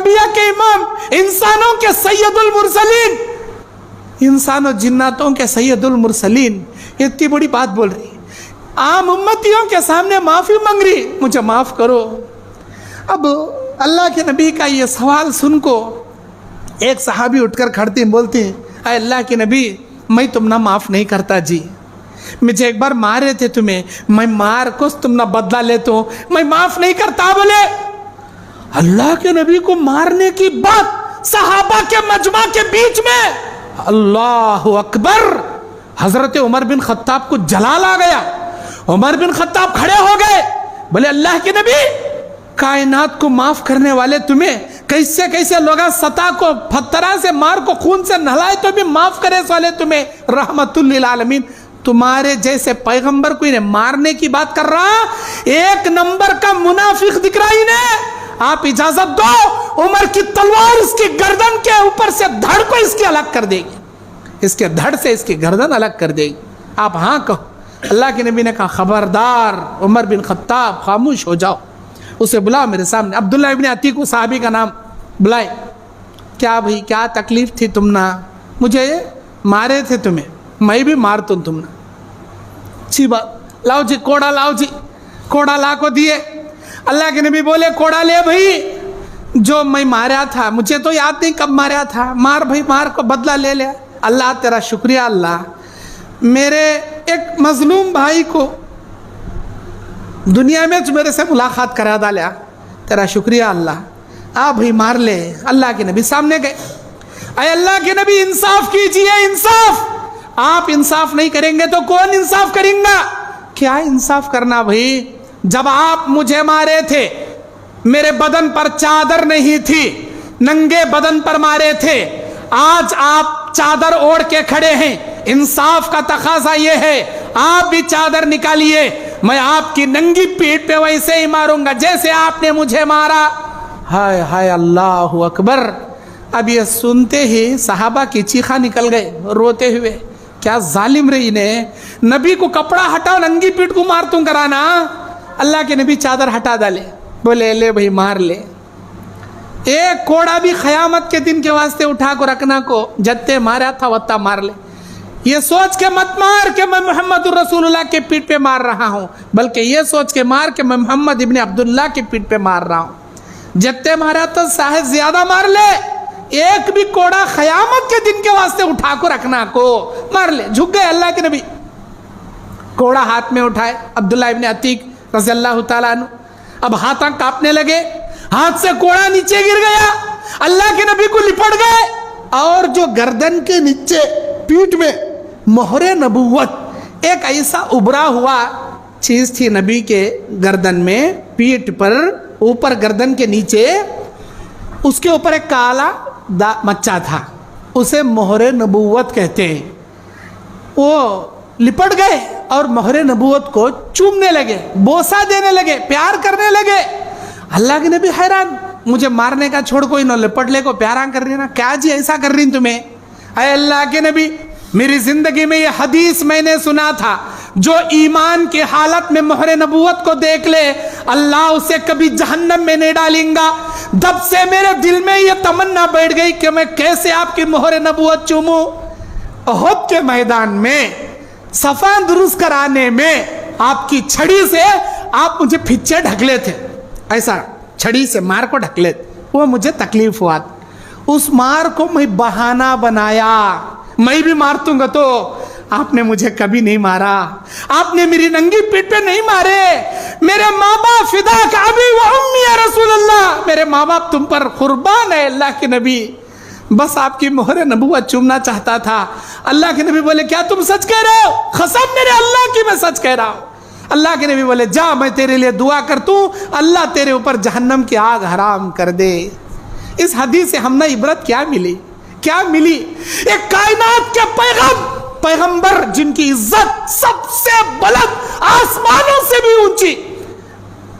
अंबिया के इमाम, इंसानों के सैयदुल मुरसलीन, इंसानों जिन्नातों के सैयदुल मुरसलीन, इतनी बड़ी बात बोल रही, आम उम्मतियों के सामने माफ़ी मांग रही, मुझे माफ़ करो। अब अल्लाह के नबी का ये सवाल सुन को एक सहाबी उठकर खड़ती बोलती, अरे अल्लाह के नबी, मैं तुम ना माफ़ नहीं करता जी, मुझे एक बार मारे थे तुम्हें, मैं मार को तुम ना बदला लेता हूँ, मैं माफ़ नहीं करता। बोले अल्लाह के नबी को मारने की बात सहाबा के मजमा के बीच में, अल्लाह अकबर। हजरत उमर बिन खत्ताब को जलाल आ गया, उमर बिन खत्ताब खड़े हो गए, बोले अल्लाह के नबी, कायनात को माफ करने वाले तुम्हें कैसे कैसे लोग सता को पत्थरा से मार को खून से नहलाए तो भी माफ करे वाले तुम्हें रहमतुल लिल आलमीन, तुम्हारे जैसे पैगंबर को इन्हें मारने की बात कर रहा, एक नंबर का मुनाफिक दिख रहा इन्हें। आप इजाजत दो, उमर की तलवार इसकी गर्दन के ऊपर से धड़ को इसकी अलग कर देगी, इसके धड़ से इसकी गर्दन अलग कर देगी। आप हाँ कहो। अल्लाह के नबी ने कहा खबरदार उमर बिन खत्ताब, खामोश हो जाओ, उसे बुलाओ मेरे सामने। अब्दुल्ला इब्न अतीक साहबी का नाम बुलाए, क्या भाई क्या तकलीफ थी तुम ना, मुझे मारे थे तुम्हें, मैं भी मार तुम ना, अच्छी बात, लाओ जी कोड़ा लाओ जी, कोड़ा ला को दिए। अल्लाह के नबी बोले कोड़ा ले भाई, जो मैं मारा था मुझे तो याद नहीं कब मारा था, मार भाई मार को बदला ले ले। अल्लाह तेरा शुक्रिया, अल्लाह मेरे एक मजलूम भाई को दुनिया में मेरे से मुलाकात करा डाला, तेरा शुक्रिया अल्लाह, आ भाई मार ले। अल्लाह के नबी सामने गए, अरे अल्लाह के नबी इंसाफ कीजिए, इंसाफ, आप इंसाफ नहीं करेंगे तो कौन इंसाफ करेगा। क्या इंसाफ करना भाई, जब आप मुझे मारे थे मेरे बदन पर चादर नहीं थी, नंगे बदन पर मारे थे, आज आप चादर ओढ़ के खड़े हैं, इंसाफ का तकाजा ये है आप भी चादर निकालिए, मैं आपकी नंगी पीठ पे वैसे ही मारूंगा जैसे आपने मुझे मारा। हाय हाय अल्लाह अकबर। अब ये सुनते ही सहाबा की चीखा निकल गए रोते हुए, क्या जालिम रही ने, नबी को कपड़ा हटाओ नंगी पीठ को मार तू कराना। अल्लाह के नबी चादर हटा डाले, बोले ले भाई मार ले, एक कोड़ा भी क़यामत के दिन के वास्ते उठा को रखना को, जत्ते मारा था वत्ता मार ले। ये सोच के मत मार के मैं मोहम्मद रसूलुल्लाह के पीठ पे मार रहा हूँ, बल्कि ये सोच के मार के मैं मोहम्मद इब्ने अब्दुल्लाह के पीठ पे मार रहा हूँ। जत्ते मारा तो शायद ज्यादा मार ले, एक भी कोड़ा क़यामत के दिन के वास्ते उठा को रखना को मार ले। झुक गए अल्लाह के नबी, कोड़ा हाथ में उठाए, अब्दुल्ला इब्ने अतीक रज़ियल्लाहु ताला अन्हु, अब हाथ कांपने लगे, हाथ से कोड़ा नीचे गिर गया, अल्लाह के नबी को लिपट गए, और जो गर्दन के नीचे पीठ में मोहरे नबुव्वत एक ऐसा उभरा हुआ चीज थी नबी के गर्दन में, पीठ पर ऊपर गर्दन के नीचे, उसके ऊपर एक काला मच्चा था, उसे मोहरे नबुव्वत कहते हैं। वो लिपट गए और मोहरे नबुव्वत को चूमने लगे, बोसा देने लगे, प्यार करने लगे। अल्लाह के नबी हैरान, मुझे मारने का छोड़ कोई न लिपट ले को प्यारा कर रही ना, क्या जी ऐसा कर रही तुम्हें। अरे अल्लाह के नबी, मेरी जिंदगी में ये हदीस मैंने सुना था, जो ईमान की हालत में मोहरे नबुव्वत को देख ले अल्लाह उसे कभी जहन्नम में नहीं डालेगा। तब से मेरे दिल में ये तमन्ना बैठ गई कि मैं कैसे आपकी मोहरे नबुव्वत चूमूं। उहद के मैदान में सफा दुरुस्त कराने में आपकी छड़ी से आप मुझे फिच्चे ढकले थे, ऐसा छड़ी से मार को ढकले, वो मुझे तकलीफ हुआ, उस मार को मैं बहाना बनाया, मैं भी मार दूंगा, तो आपने मुझे कभी नहीं मारा, आपने मेरी नंगी पीठ पे नहीं मारे। मेरे माँ बाप फिदा का अभी व उम्मी या रसूल अल्लाह, मेरे माँ बाप तुम पर कुर्बान है अल्लाह के नबी, बस आपकी मोहरे नबुव्वत चूमना चाहता था। अल्लाह के नबी बोले क्या तुम सच कह रहे हो? कसम मेरे अल्लाह की मैं सच कह रहा हूँ। अल्लाह के नबी बोले जा मैं तेरे लिए दुआ करता हूँ, अल्लाह तेरे ऊपर जहन्नम की आग हराम कर दे। इस हदीस से हमने इबरत क्या मिली? क्या मिली? एक कायनात के पैगंबर जिनकी इज्जत सबसे बुलंद, आसमानों से भी ऊंची,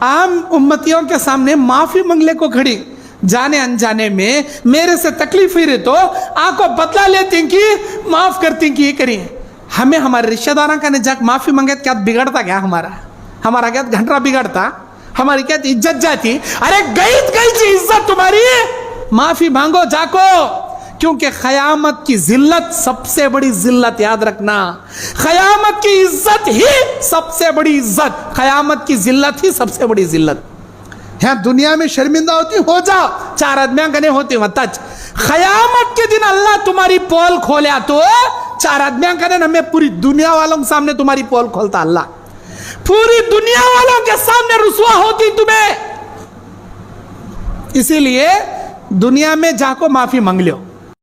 आम उम्मतियों के सामने माफी मंगले को खड़ी, जाने अनजाने में मेरे से तकलीफ हुई रही तो आंखों बदला लेती कि माफ करती कि ये करिए। हमें हमारे रिश्तेदारों का जाकर माफी मांगे क्या बिगड़ता? क्या हमारा क्या घंटा बिगड़ता? हमारी क्या इज्जत जाती? अरे गई जी इज्जत तुम्हारी, माफी मांगो जाको, क्योंकि क़यामत की जिल्लत सबसे बड़ी जिल्लत, याद रखना, क़यामत की इज्जत ही सबसे बड़ी इज्जत, क़यामत की जिल्लत ही सबसे बड़ी जिल्लत। यहाँ दुनिया में शर्मिंदा होती हो जाओ, चार आदमियां गने होते मतच, क़यामत के दिन अल्लाह तुम्हारी पोल खोले तो चार आदमियां गने न, मैं पूरी दुनिया वालों के सामने तुम्हारी पोल खोलता, अल्लाह पूरी दुनिया वालों के सामने रुसवा होती तुम्हें। इसीलिए दुनिया में जाको माफी मांग लो।